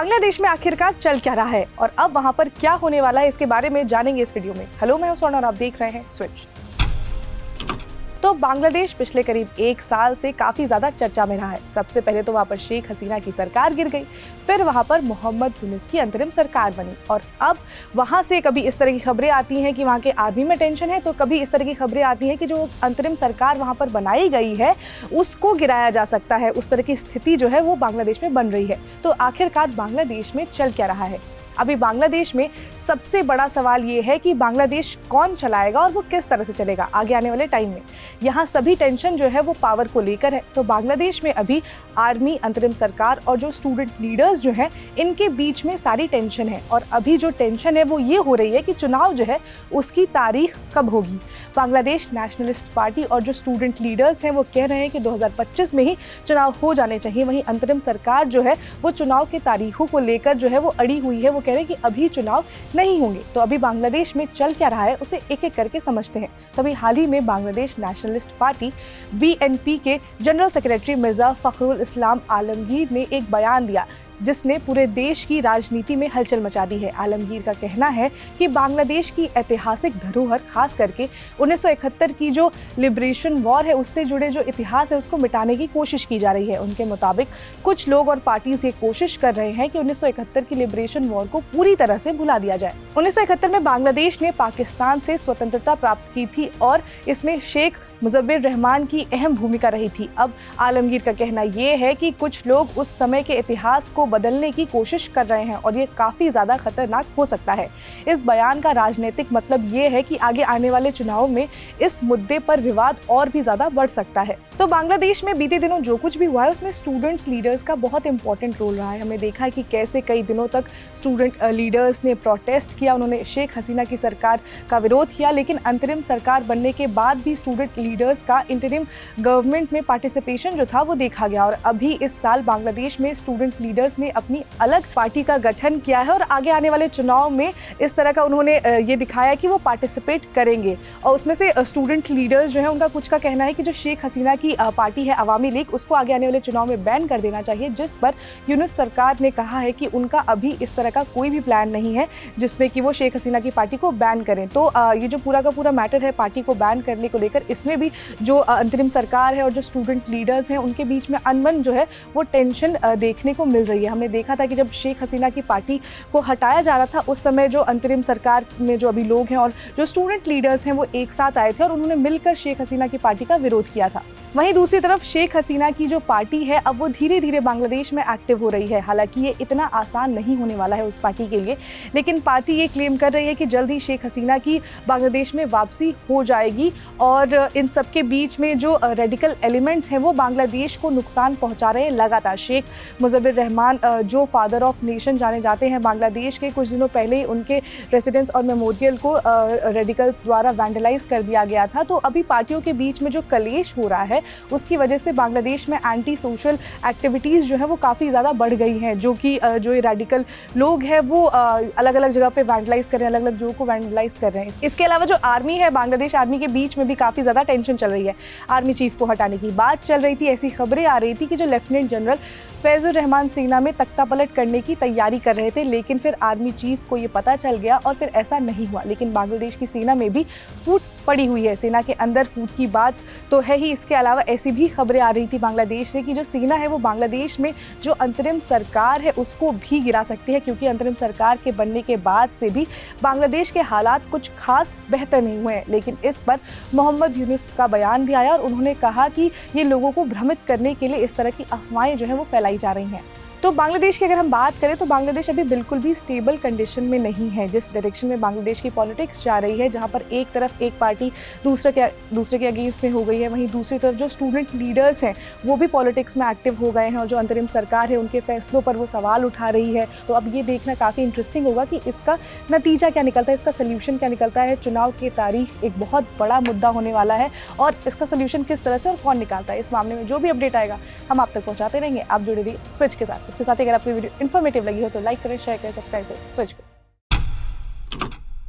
बांग्लादेश में आखिरकार चल क्या रहा है और अब वहां पर क्या होने वाला है, इसके बारे में जानेंगे इस वीडियो में। हेलो, मैं हूं स्वर्ण और आप देख रहे हैं स्विच। तो बांग्लादेश पिछले करीब 1 साल से काफी ज्यादा चर्चा में रहा है। सबसे पहले तो वहां पर शेख हसीना की सरकार गिर गई, फिर वहां पर मोहम्मद यूनुस की अंतरिम सरकार बनी और अब वहां से कभी इस तरह की खबरें आती हैं कि वहां के आर्मी में टेंशन है, तो कभी इस तरह की खबरें आती हैं कि जो अंतरिम सरकार वहां पर बनाई गई है उसको गिराया जा सकता है। उस तरह की स्थिति जो है वो बांग्लादेश में बन रही है। तो आखिरकार बांग्लादेश में चल क्या रहा है? अभी बांग्लादेश में सबसे बड़ा सवाल ये है कि बांग्लादेश कौन चलाएगा और वो किस तरह से चलेगा आगे आने वाले टाइम में। यहाँ सभी टेंशन जो है वो पावर को लेकर है। तो बांग्लादेश में अभी आर्मी, अंतरिम सरकार और जो स्टूडेंट लीडर्स जो हैं इनके बीच में सारी टेंशन है। और अभी जो टेंशन है वो ये हो रही है कि चुनाव जो है उसकी तारीख कब होगी। बांग्लादेश नेशनलिस्ट पार्टी और जो स्टूडेंट लीडर्स हैं वो कह रहे हैं कि 2025 में ही चुनाव हो जाने चाहिए। वहीं अंतरिम सरकार जो है वो चुनाव की तारीखों को लेकर जो है वो अड़ी हुई है। वो कह रहे हैं कि अभी चुनाव नहीं होंगे। तो अभी बांग्लादेश में चल क्या रहा है उसे एक एक करके समझते हैं। तभी हाल ही में बांग्लादेश नेशनलिस्ट पार्टी BNP के जनरल सेक्रेटरी मिर्जा फखरुल इस्लाम आलमगीर ने एक बयान दिया जिसने पूरे देश की राजनीति में हलचल मचा दी है। आलमगीर का कहना है कि बांग्लादेश की ऐतिहासिक धरोहर, खास करके 1971 की जो लिबरेशन वॉर है उससे जुड़े जो इतिहास है उसको मिटाने की कोशिश की जा रही है। उनके मुताबिक कुछ लोग और पार्टीज ये कोशिश कर रहे हैं कि 1971 की लिबरेशन वॉर को पूरी तरह से भुला दिया जाए। 1971 में बांग्लादेश ने पाकिस्तान से स्वतंत्रता प्राप्त की थी और इसमें शेख मुजफ्फर रहमान की अहम भूमिका रही थी। अब आलमगीर का कहना यह है कि कुछ लोग उस समय के इतिहास को बदलने की कोशिश कर रहे हैं और ये काफी ज्यादा खतरनाक हो सकता है। इस बयान का राजनीतिक मतलब ये है कि आगे आने वाले चुनाव में इस मुद्दे पर विवाद और भी ज्यादा बढ़ सकता है। तो बांग्लादेश में बीते दिनों जो कुछ भी हुआ है उसमें स्टूडेंट्स लीडर्स का बहुत इंपॉर्टेंट रोल रहा है। हमने देखा है कि कैसे कई दिनों तक स्टूडेंट लीडर्स ने प्रोटेस्ट किया, उन्होंने शेख हसीना की सरकार का विरोध किया, लेकिन अंतरिम सरकार बनने के बाद भी स्टूडेंट लीडर्स का इंटरिम गवर्नमेंट में पार्टिसिपेशन जो था वो देखा गया। और अभी इस साल बांग्लादेश में स्टूडेंट लीडर्स ने अपनी अलग पार्टी का गठन किया है और आगे आने वाले चुनाव में इस तरह का उन्होंने ये दिखाया कि वो पार्टिसिपेट करेंगे। और उसमें से स्टूडेंट लीडर्स जो है उनका कुछ का कहना है कि जो शेख हसीना की पार्टी है अवामी लीग, उसको आगे आने वाले चुनाव में बैन कर देना चाहिए, जिस पर यूनुस सरकार ने कहा है कि उनका अभी इस तरह का कोई भी प्लान नहीं है जिसमें कि वो शेख हसीना की पार्टी को बैन करें। तो ये जो पूरा का पूरा मैटर है पार्टी को बैन करने को लेकर, इसमें भी जो अंतरिम सरकार है और जो स्टूडेंट लीडर्स हैं उनके बीच में अनबन जो है वो टेंशन देखने को मिल रही है। हमने देखा था कि जब शेख हसीना की पार्टी को हटाया जा रहा था उस समय जो अंतरिम सरकार में जो अभी लोग हैं और जो स्टूडेंट लीडर्स हैं वो एक साथ आए थे और उन्होंने मिलकर शेख हसीना की पार्टी का विरोध किया था। वहीं दूसरी तरफ शेख हसीना की जो पार्टी है अब वो धीरे धीरे बांग्लादेश में एक्टिव हो रही है। हालांकि ये इतना आसान नहीं होने वाला है उस पार्टी के लिए, लेकिन पार्टी ये क्लेम कर रही है कि जल्द ही शेख हसीना की बांग्लादेश में वापसी हो जाएगी और इन सब के बीच में जो रेडिकल एलिमेंट्स हैं वो बांग्लादेश को नुकसान पहुंचा रहे हैं लगातार। शेख मुजफ्फर रहमान जो फादर ऑफ नेशन जाने जाते हैं बांग्लादेश के, कुछ दिनों पहले ही उनके रेसिडेंस और मेमोरियल को रेडिकल्स द्वारा वैंडलाइज कर दिया गया था। तो अभी पार्टियों के बीच में जो कलेश हो रहा है उसकी वजह से बांग्लादेश में एंटी सोशल एक्टिविटीज़ जो है वो काफ़ी ज़्यादा बढ़ गई हैं, जो कि जो ये रेडिकल लोग हैं वो अलग अलग जगह पे वैंडलाइज कर रहे हैं, अलग अलग जगहों को वैंडलाइज कर रहे हैं। इसके अलावा जो आर्मी है, बांग्लादेश आर्मी के बीच में भी काफ़ी ज़्यादा टेंशन चल रही है। आर्मी चीफ को हटाने की बात चल रही थी, ऐसी खबरें आ रही थी कि जो लेफ्टिनेंट जनरल फैजुर रहमान सेना में तख्ता पलट करने की तैयारी कर रहे थे, लेकिन फिर आर्मी चीफ को ये पता चल गया और फिर ऐसा नहीं हुआ। लेकिन बांग्लादेश की सेना में भी फूट पड़ी हुई है, सेना के अंदर फूट की बात तो है ही। इसके अलावा ऐसी भी खबरें आ रही थी बांग्लादेश से कि जो सेना है वो बांग्लादेश में जो अंतरिम सरकार है उसको भी गिरा सकती है, क्योंकि अंतरिम सरकार के बनने के बाद से भी बांग्लादेश के हालात कुछ खास बेहतर नहीं हुए हैं। लेकिन इस पर मोहम्मद यूनुस का बयान भी आया और उन्होंने कहा कि ये लोगों को भ्रमित करने के लिए इस तरह की अफवाहें जो है वो फैलाई जा रही हैं। तो बांग्लादेश की अगर हम बात करें तो बांग्लादेश अभी बिल्कुल भी स्टेबल कंडीशन में नहीं है। जिस डायरेक्शन में बांग्लादेश की पॉलिटिक्स जा रही है, जहां पर एक तरफ एक पार्टी दूसरे के अगेंस्ट में हो गई है, वहीं दूसरी तरफ जो स्टूडेंट लीडर्स हैं वो भी पॉलिटिक्स में एक्टिव हो गए हैं और जो अंतरिम सरकार है उनके फैसलों पर वो सवाल उठा रही है। तो अब ये देखना काफ़ी इंटरेस्टिंग होगा कि इसका नतीजा क्या निकलता है, इसका सोल्यूशन क्या निकलता है। चुनाव की तारीख एक बहुत बड़ा मुद्दा होने वाला है और इसका सोल्यूशन किस तरह से और कौन निकालता है, इस मामले में जो भी अपडेट आएगा हम आप तक पहुँचाते रहेंगे। आप जुड़े रहिए स्विच के साथ। इसके साथ अगर आपको वीडियो इन्फॉर्मेटिव लगी हो तो लाइक करें, शेयर करें, सब्सक्राइब करें स्विच को।